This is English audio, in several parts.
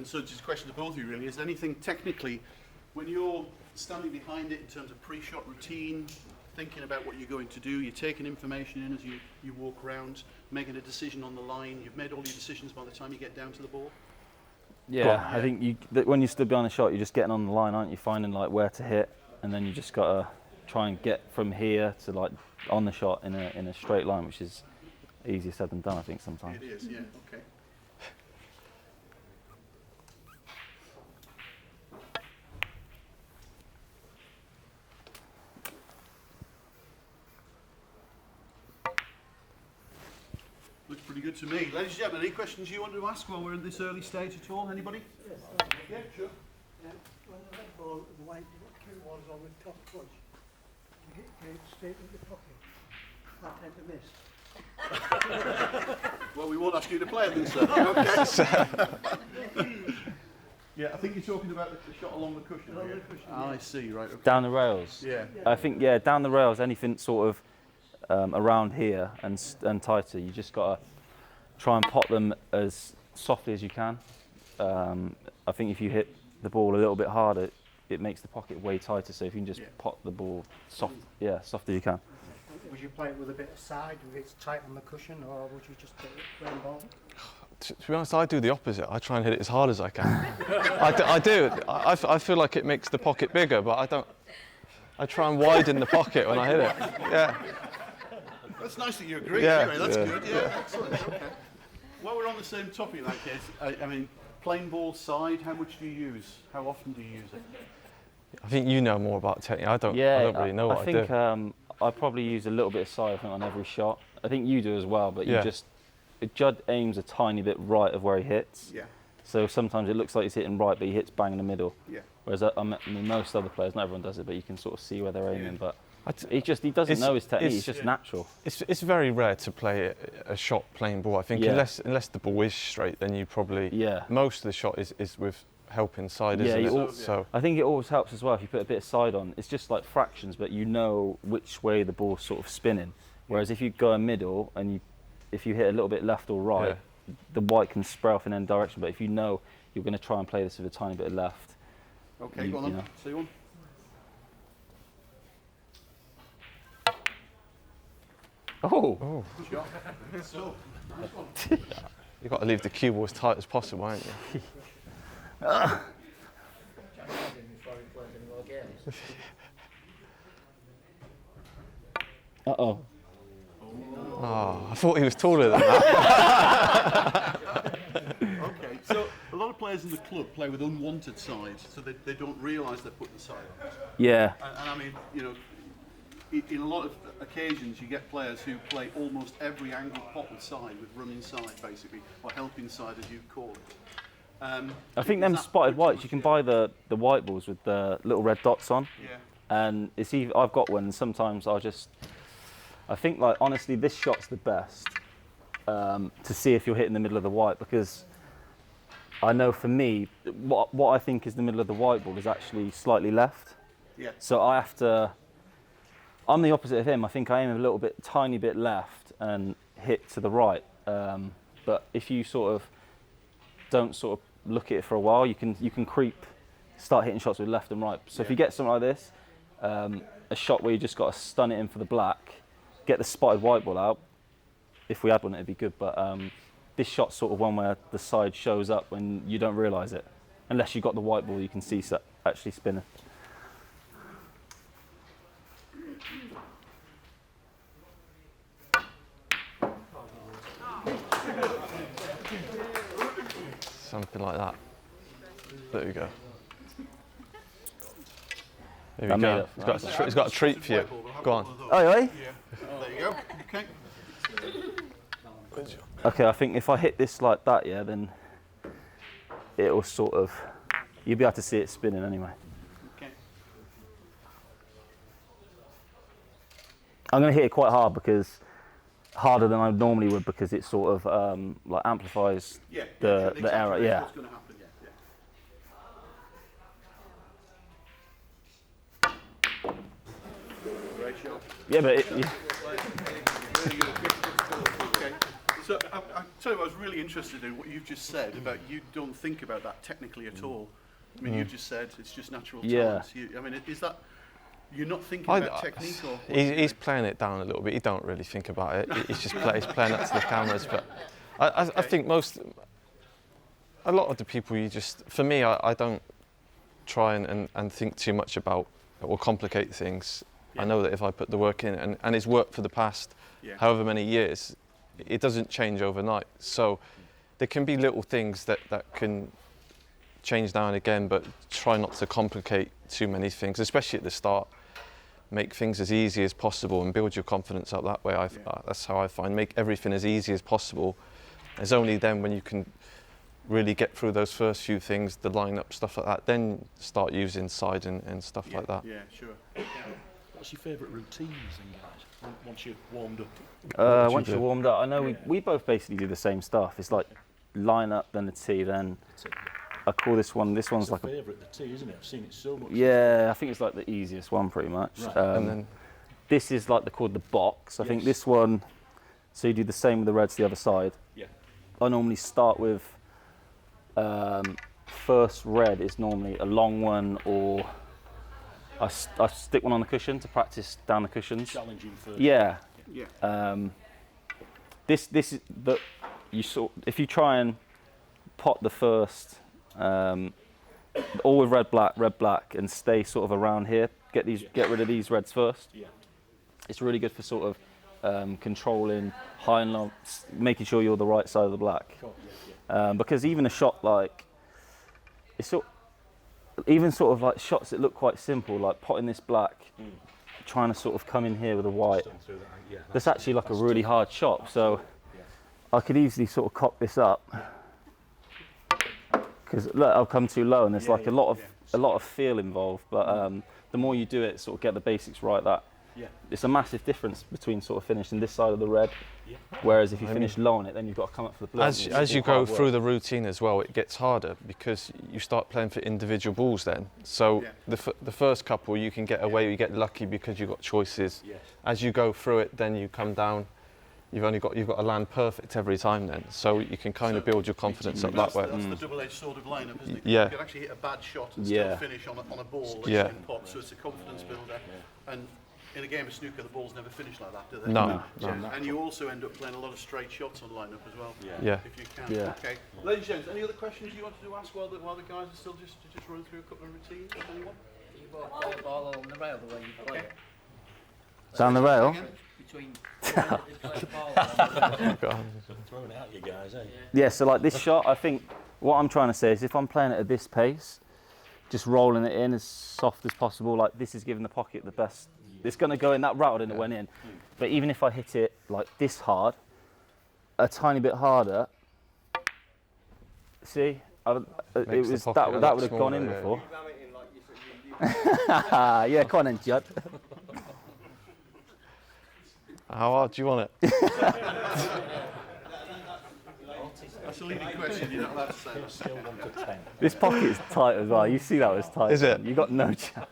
so just a question to both of you really, is there anything technically, when you're standing behind it in terms of pre-shot routine, thinking about what you're going to do, you're taking information in as you walk around, making a decision on the line, you've made all your decisions by the time you get down to the ball? Yeah, I think when you stood behind a shot, you're just getting on the line, aren't you? Finding like where to hit, and then you just gotta try and get from here to like on the shot in a straight line, which is easier said than done, I think sometimes. It is, yeah. Okay. Looks pretty good to me. Ladies and gentlemen, any questions you want to ask while we're in this early stage at all? Anybody? Yes. Yeah, sure. When the red ball, the white cue was on the top punch, you get it straight in the pocket. I tend to miss. Well, we won't ask you to play it then, sir. Okay. Yeah, I think you're talking about the shot along the cushion. Along the cushion, Ah, I see, right. Okay. Down the rails. Yeah. I think down the rails, anything sort of around here and tighter, you just gotta try and pot them as softly as you can. I think if you hit the ball a little bit harder, it makes the pocket way tighter. So if you can just pot the ball soft as you can. Would you play it with a bit of side if it's tight on the cushion, or would you just hit it plain ball? To be honest, I do the opposite. I try and hit it as hard as I can. I do. I feel like it makes the pocket bigger, but I don't. I try and widen the pocket when I hit it. Yeah. That's nice that you agree. Yeah, Anyway, that's yeah. good. Yeah, excellent. Okay. While we're on the same topic in that case, I mean, plain ball side, how much do you use? How often do you use it? I think you know more about technique. I don't really know what I do. I think I probably use a little bit of side, I think, on every shot. I think you do as well, but Judd aims a tiny bit right of where he hits. Yeah. So sometimes it looks like he's hitting right, but he hits bang in the middle. Yeah. Whereas I mean, most other players, not everyone does it, but you can sort of see where they're aiming. But he doesn't know his technique. It's just natural. It's very rare to play a shot plain ball. I think unless the ball is straight, then you probably most of the shot is with help inside, isn't it? So I think it always helps as well if you put a bit of side on. It's just like fractions, but you know which way the ball's sort of spinning. Whereas if you go in middle and if you hit a little bit left or right, the white can spray off in any direction. But if you know you're going to try and play this with a tiny bit of left. Okay, go on then. See one. Oh. Good shot. So, nice one. you've got to leave the cue ball as tight as possible, haven't you? Uh-oh. Oh, I thought he was taller than that. Okay, so a lot of players in the club play with unwanted sides, so they don't realise they're putting the side on. Yeah. And I mean, you know, in a lot of occasions you get players who play almost every angle pot with side, with running side basically, or helping side as you call it. I think them spotted whites, you can buy the white balls with the little red dots on. Yeah. And it's either, I've got one, and sometimes I think like honestly this shot's the best to see if you're hitting the middle of the white, because I know for me what I think is the middle of the white ball is actually slightly left. Yeah. So I'm the opposite of him. I think I aim a little bit, tiny bit left and hit to the right. But if you sort of don't sort of look at it for a while, you can start hitting shots with left and right. So if you get something like this, a shot where you just got to stun it in for the black, get the spotted white ball out. If we had one, it'd be good. But this shot's sort of one where the side shows up when you don't realise it, unless you've got the white ball you can see actually spinning. Something like that. There we go. There we go. He's got a treat for you. Go on. Oh, really? Yeah. There you go. Okay. Okay, I think if I hit this like that, then it'll sort of, you'll be able to see it spinning anyway. Okay. I'm going to hit it quite hard, because harder than I normally would, because it sort of like amplifies the error. Yeah. What's going to happen? Great shot. Yeah, but Okay. So I tell you, I was really interested in what you've just said about you don't think about that technically at all. I mean, you've just said it's just natural talent. I mean, is that you're not thinking about technique or? He's playing it down a little bit. He don't really think about it. He's just he's playing up to the cameras. But I think a lot of the people for me, I don't try and think too much about or complicate things. I know that if I put the work in, and it's worked for the past however many years, it doesn't change overnight. So there can be little things that can change now and again, but try not to complicate too many things, especially at the start. Make things as easy as possible and build your confidence up that way. That's how I find. Make everything as easy as possible. It's only then when you can really get through those first few things, the line-up, stuff like that, then start using side and stuff like that. Yeah, sure. What's your favourite routines then, guys? Once you're warmed up? Once you're warmed up, I know we both basically do the same stuff. It's like line up, then the tee, then I call this one's It's like a favourite, the tee, isn't it? I've seen it so much. Yeah, I think it's like the easiest one pretty much. Right. And then This is like called the box. I think Yes. this one, so you do the same with the reds the other side. Yeah. I normally start with first red is normally a long one, or I stick one on the cushion to practice down the cushions. Challenging first. Yeah. Yeah. This is the if you try and pot the first all with red black and stay sort of around here. Get rid of these reds first. Yeah. It's really good for sort of controlling high and low, making sure you're the right side of the black. Cool. Yeah. Because even a shot like even sort of like shots that look quite simple, like potting this black, trying to sort of come in here with a white. Stung through that, yeah, That's actually like a really tough. hard shot. So Yeah. I could easily sort of cock this up because look, I've come too low, and there's like a lot of feel involved. But the more you do it, sort of get the basics right. It's a massive difference between sort of finishing this side of the red. Yeah. Whereas if you finish low on it, then you've got to come up for the blue. as you go through the routine as well, it gets harder because you start playing for individual balls then. So the first couple you can get away, you get lucky because you've got choices. Yes. As you go through it, then you come down. You've got to land perfect every time then. So you can kind of build your confidence up that way. That's the double-edged sword of lineup, isn't it? Yeah. You can actually hit a bad shot and still finish on a ball that you can pot, so it's a confidence builder. And in a game of snooker, the balls never finish like that, do they? No. And you also end up playing a lot of straight shots on lineup as well. Yeah. If you can. Yeah. Okay. Ladies and gents, any other questions you wanted to ask while the guys are still just running through a couple of routines? Anyone? You play the ball on the rail the way you play it. Down the rail. Between you play the ball and Throwing it at you guys, eh? Yeah, so like this shot, I think what I'm trying to say is if I'm playing it at this pace, just rolling it in as soft as possible, like this is giving the pocket the best. It's going to go in that route and it went in. But even if I hit it like this hard, a tiny bit harder, see, that would have gone in before. Yeah, come on then, Judd. How hard do you want it? That's a leading question. You're not allowed to say that. Scale 1 to 10. This pocket is tight as well. You see that was tight. Is it? You got no chance.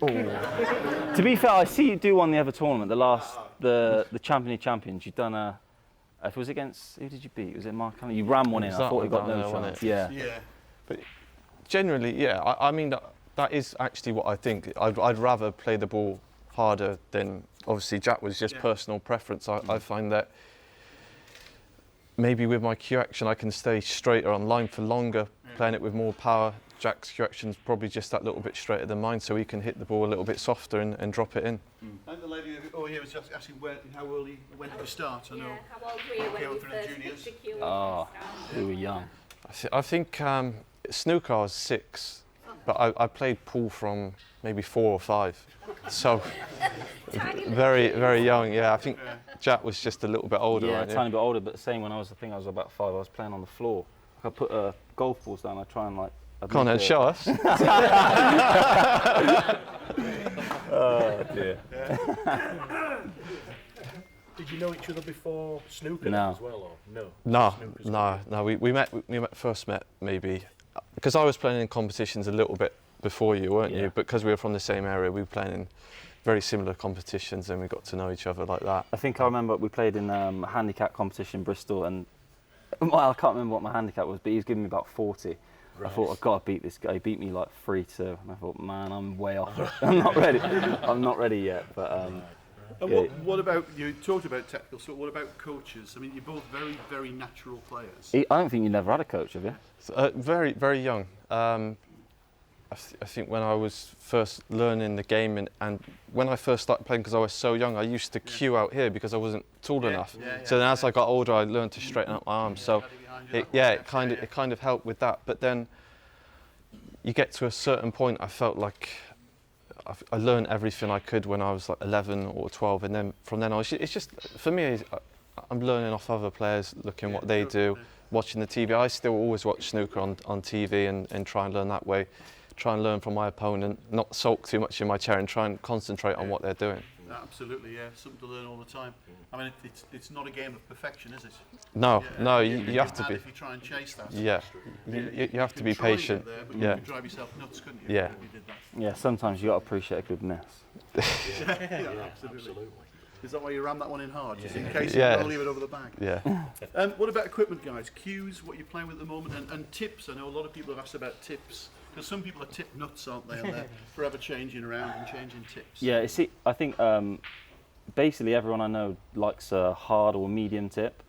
To be fair, I see you do one the other tournament, the Champion of Champions. You've done if it was against, who did you beat? Was it Mark? You ran one in. I that thought one you got down no there, wasn't chance. it? Yeah. Yeah. But generally, yeah. I mean, that is actually what I think. I'd rather play the ball harder than obviously Jack was just personal preference. I find that maybe with my cue action I can stay straighter on line for longer, playing it with more power. Jack's cue action's probably just that little bit straighter than mine, so he can hit the ball a little bit softer and drop it in. And the lady over here was just asking how early, when did you start? I know. Yeah, how old were you when you through the first juniors. picked the cue? Oh, we were young. I think snooker I was 6, but I played pool from maybe 4 or 5. So very, very young. Yeah, I think Jack was just a little bit older. Yeah, a right? tiny bit older, but the same when I was about 5. I was playing on the floor. I put golf balls down. I try and like. Come on then, show us. Oh dear. Did you know each other before snooker No. as well, or no? No. We met maybe because I was playing in competitions a little bit before you, weren't you? But because we were from the same area, we were playing in very similar competitions, and we got to know each other like that. I think I remember we played in a handicap competition in Bristol, and well, I can't remember what my handicap was, but he was giving me about 40. I thought, I've got to beat this guy. He beat me like 3-2. And I thought, man, I'm way off. I'm not ready. I'm not ready yet. But And yeah. what about, you talked about technical, so what about coaches? I mean, you're both very, very natural players. I don't think you never had a coach, have you? Very, very young. I think when I was first learning the game and when I first started playing, because I was so young, I used to queue out here because I wasn't tall enough. So then as I got older, I learned to straighten up my arms. So it kind of helped with that. But then you get to a certain point, I felt like I learned everything I could when I was like 11 or 12, and then from then on, it's just for me, I'm learning off other players, looking what they do, watching the TV. I still always watch snooker on TV and try and learn that way. Try and learn from my opponent, not sulk too much in my chair, and try and concentrate on what they're doing. Absolutely, yeah. Something to learn all the time. I mean, it's not a game of perfection, is it? No, Yeah, no, you have to be. If you try and chase that. Yeah, you have to be try and patient. get there, but you Yeah, could drive yourself nuts, couldn't you? Yeah. If you did that. Yeah, sometimes you got to appreciate a good miss. Yeah, absolutely. Is that why you ram that one in hard, just in case Yeah. you don't leave it over the bag? yeah. What about equipment, guys? Cues, what you're playing with at the moment, and tips. I know a lot of people have asked about tips, because some people are tip nuts, aren't they? And they're forever changing around and changing tips. Yeah, see, I think basically everyone I know likes a hard or medium tip,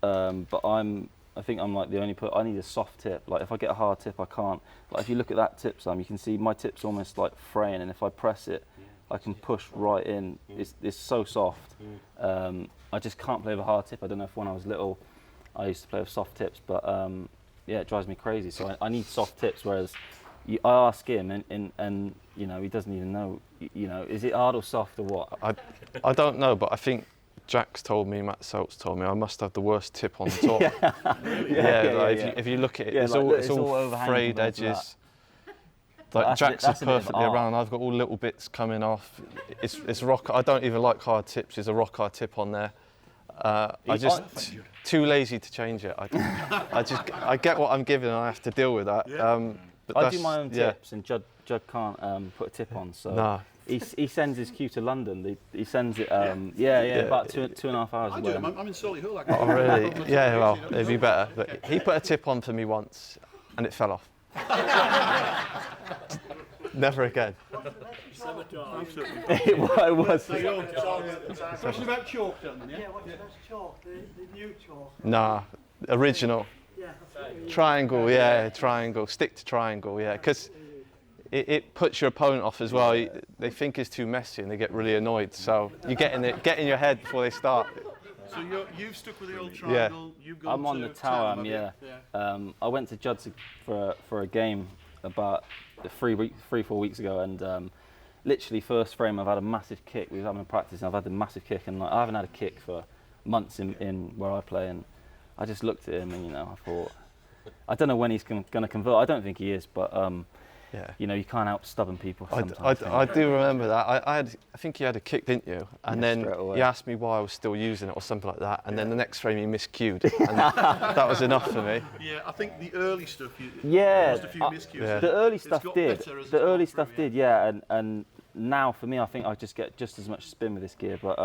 but I think I'm like the only I need a soft tip. Like if I get a hard tip, I can't. Like if you look at that tip, Sam, you can see my tip's almost like fraying, and if I press it, I can push right in. It's so soft. I just can't play with a hard tip. I don't know if when I was little, I used to play with soft tips, but yeah, it drives me crazy. So I need soft tips. Whereas I ask him, and you know, he doesn't even know. You know, is it hard or soft or what? I don't know, but I think Jack's told me, Matt Seltz told me, I must have the worst tip on the top. If you look at it, Yeah, it's, like, all, it's it's all all overhanging frayed compared to edges. But Like Jack's that's is a bit of perfectly art. around. I've got all little bits coming off. It's rock. I don't even like hard tips. There's a rock hard tip on there. I just too lazy to change it. I get what I'm given and I have to deal with that. But I that's, do my own yeah. tips, and Judd can't put a tip on. So Nah. he sends his cue to London. He sends it. About 2.5 hours I away. do. I'm in Solihull. Oh really? Yeah. Well, it'd be better. But he put a tip on for me once, and it fell off. Never again. Absolutely. it was. Question about chalk, gentlemen, yeah? Yeah, what's the best chalk? The new chalk? Nah. Original. Yeah. Triangle, yeah, triangle. Stick to triangle, yeah, because it puts your opponent off as well. They think it's too messy and they get really annoyed. So you get in your head before they start. So you've stuck with the old triangle. You've gone I'm on to the tower. have Yeah. you? I went to Judd's for a game about 3-4 weeks ago, and literally first frame I've had a massive kick. We were having a practice, and I've had a massive kick, and like, I haven't had a kick for months in where I play, and I just looked at him, and you know, I thought, I don't know when he's going to convert. I don't think he is, but Yeah. you know, you can't help stubborn people sometimes. I do remember that. I think you had a kick, didn't you? And Yeah, then straight away. you asked me why I was still using it or something like that. And then the next frame you miscued, and that was enough for me. Yeah, I think the early stuff, Yeah, lost a few miscues. yeah. the early It's stuff got did. better as it's The gone early through, stuff did, yeah. And now for me, I think I just get just as much spin with this gear. But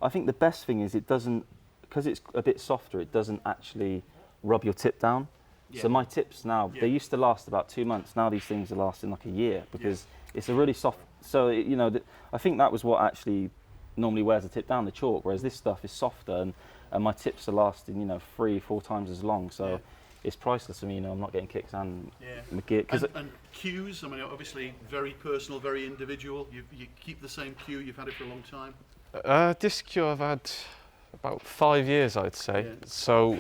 I think the best thing is it doesn't, because it's a bit softer. It doesn't actually rub your tip down. Yeah. So my tips now, Yeah. they used to last about 2 months. Now these things are lasting like a year because it's a really soft. So you know, I think that was what actually normally wears a tip down, the chalk. Whereas this stuff is softer, and my tips are lasting, you know, 3-4 times as long. So. Yeah. It's priceless for me, you know. I'm not getting kicks and Yeah. my gear. And cues, I mean, obviously very personal, very individual. You keep the same cue, you've had it for a long time. This cue I've had about 5 years, I'd say. Yeah. So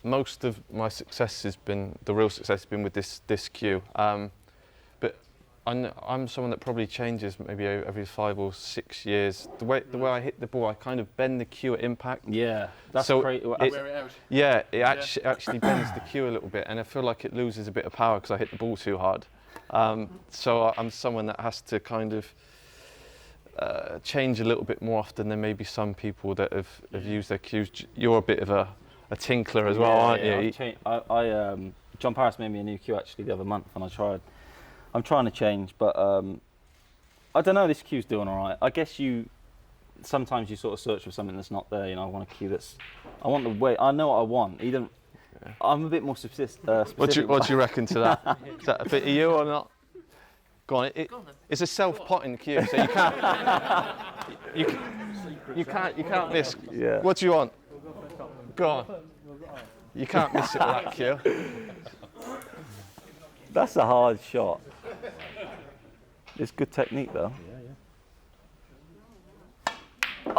most of my success has been, the real success has been with this cue. But I'm someone that probably changes maybe every 5 or 6 years. The way I hit the ball, I kind of bend the cue at impact. Yeah, that's So great. it- Wear it out. Yeah, it actually bends the cue a little bit, and I feel like it loses a bit of power because I hit the ball too hard. So I'm someone that has to kind of change a little bit more often than maybe some people that have used their cues. You're a bit of a tinkler as well, aren't you? John Paris made me a new cue actually the other month, and I'm trying to change, but I don't know. This cue's doing all right. I guess sometimes you sort of search for something that's not there. You know, I want a cue that's. I want the way. I know what I want. You don't. I'm a bit more specific. What do you reckon to that? Is that a bit of you or not? Go on. It's a self-potting cue, so you can't. You can't miss. Yeah. What do you want? Go on. You can't miss it with that cue. That's a hard shot. It's good technique though. The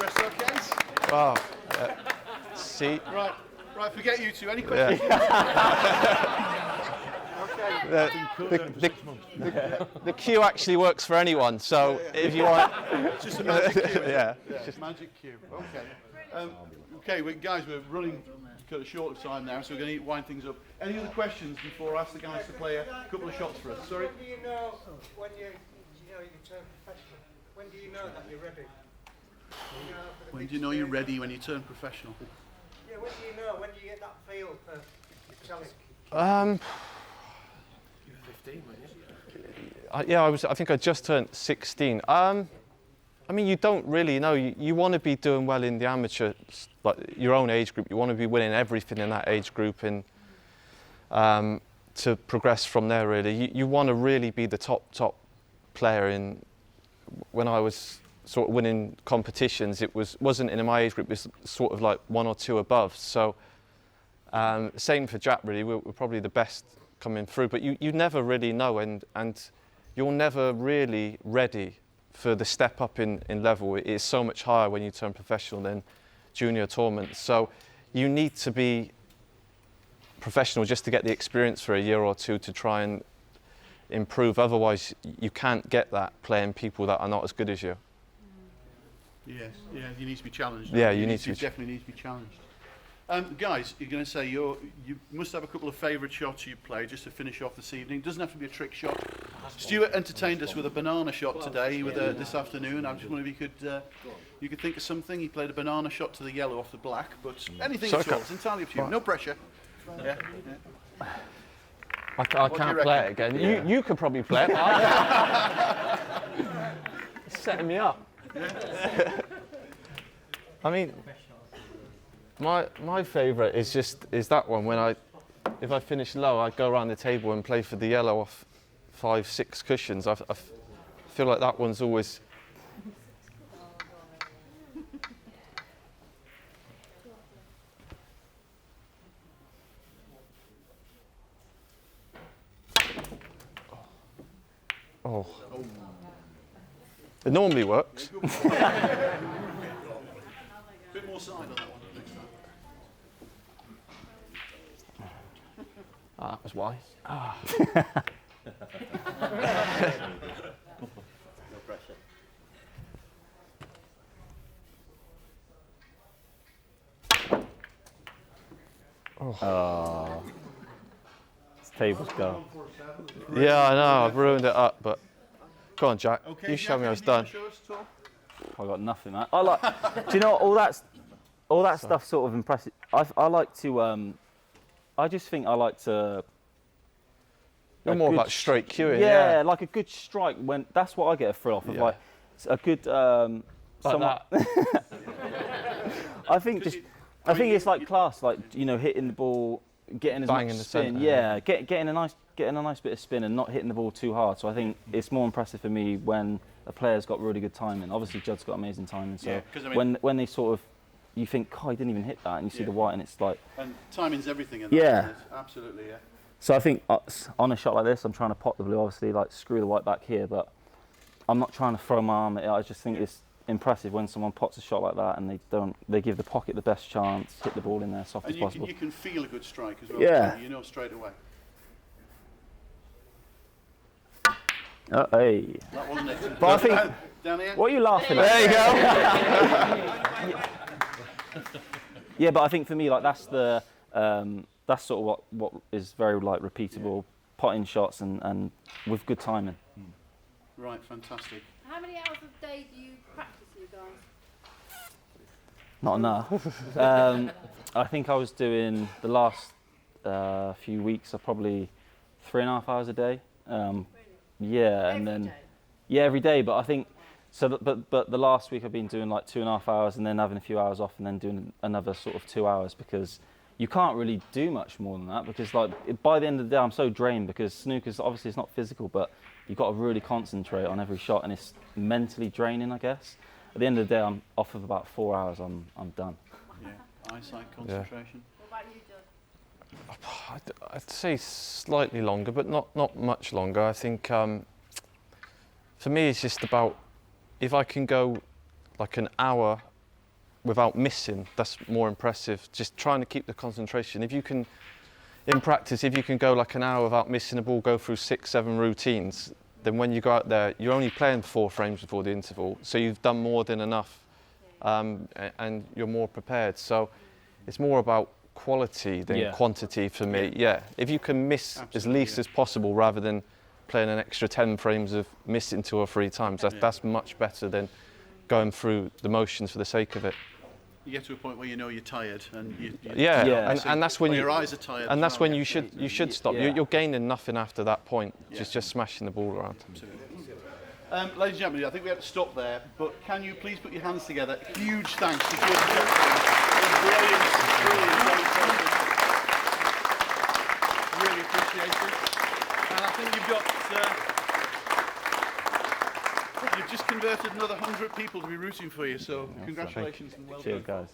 rest okay? Wow. See. Right, forget you two. Any questions? The cue actually works for anyone, so if you want. It's just a magic cue. Yeah. It's magic cue. Okay. Okay, guys, we're running cut short of time now, so we're going to wind things up. Any other questions before I ask the guys to play a couple of shots for us? Sorry? When do you know when you turn professional? When do you know that you're ready? When do you know you're ready when you turn professional? Yeah, when do you know? When do you get that feel for your challenge? You were 15, weren't you? Yeah, I think I just turned 16. I mean, you don't really know. You want to be doing well in the amateur, like your own age group. You want to be winning everything in that age group, and to progress from there. Really, you want to really be the top player. When I was sort of winning competitions, it wasn't in my age group. It was sort of like one or two above. So same for Jack. Really, we're probably the best coming through. But you never really know, and you're never really ready for the step up in level. It is so much higher when you turn professional than junior tournaments. So you need to be professional just to get the experience for a year or two to try and improve. Otherwise, you can't get that playing people that are not as good as you. Yes, yeah, you need to be challenged. Yeah, you need to be definitely need to be challenged. Guys, you're going to say you must have a couple of favourite shots you play just to finish off this evening. Doesn't have to be a trick shot. Stuart entertained us with a banana shot today, this afternoon. I just wonder if you could think of something. He played a banana shot to the yellow off the black, but anything at all. It's entirely up to you. No pressure. Yeah. I can't play it again. You could probably play it. It's setting me up. I mean, my favourite is that one when if I finish low, I go around the table and play for the yellow off 5-6 cushions. I feel like that one's always. Oh. It normally works. Bit more side on that one next time. That was wise. No pressure. Oh. This table's go. Yeah, I know. I've ruined it up, but go on, Jack. Okay, You show me Jack, how it's anything done. to show us at all? I got nothing, man. I like. Do you know all that stuff sort of impressive? I like to. I just think I like to. You're more about straight cueing. Yeah, like a good strike. When that's what I get a thrill off of. Yeah. Like a good. Like I think just. I think it's like class, like hitting the ball, getting as Bang much in the spin. centre, Yeah, getting a nice bit of spin and not hitting the ball too hard. So I think it's more impressive for me when a player's got really good timing. Obviously, Judd's got amazing timing. So Yeah, 'cause I mean- when they sort of, you think, God, he didn't even hit that, and you see Yeah. the white, and it's like. And timing's everything in that. Yeah. Isn't it? Absolutely, yeah. So I think on a shot like this, I'm trying to pot the blue, obviously, like screw the white back here, but I'm not trying to throw my arm at it. I just think it's impressive when someone pots a shot like that and they give the pocket the best chance, hit the ball in there soft And as possible. you can feel a good strike as well. Yeah. You know straight away. Hey. That wasn't it. But I think, Down here. what are you laughing at? There you go. Yeah, but I think for me, like that's sort of what is very like repeatable, potting shots and with good timing. Right, fantastic. How many hours a day do you practice, you guys? Not enough. I think I was doing the last few weeks of probably 3.5 hours a day. Yeah, and then yeah, every day. But I think so. But the last week I've been doing like 2.5 hours, and then having a few hours off, and then doing another sort of 2 hours, because you can't really do much more than that, because like by the end of the day I'm so drained, because snooker's obviously it's not physical, but you've got to really concentrate on every shot, and it's mentally draining, I guess. At the end of the day, I'm off of about 4 hours. I'm done. Yeah, eyesight, concentration. What about you, Judd? I'd say slightly longer, but not much longer. I think for me it's just about, if I can go like an hour without missing, that's more impressive. Just trying to keep the concentration. If you can, in practice, if you can go like an hour without missing a ball, go through 6-7 routines, then when you go out there, you're only playing 4 frames before the interval, so you've done more than enough, and you're more prepared. So it's more about quality than quantity for me. Yeah, if you can miss as least as possible rather than playing an extra 10 frames of missing 2 or 3 times, that's much better than going through the motions for the sake of it. You get to a point where you know you're tired, and and that's when your eyes are tired. And that's when you should stop. Yeah. You're gaining nothing after that point. Just smashing the ball around. Ladies and gentlemen, I think we have to stop there, but can you please put your hands together? Huge thanks to Judd. Brilliant, very impressive. Really appreciate it. And I think you've just converted another 100 people to be rooting for you, so congratulations and well done. Cheers, guys.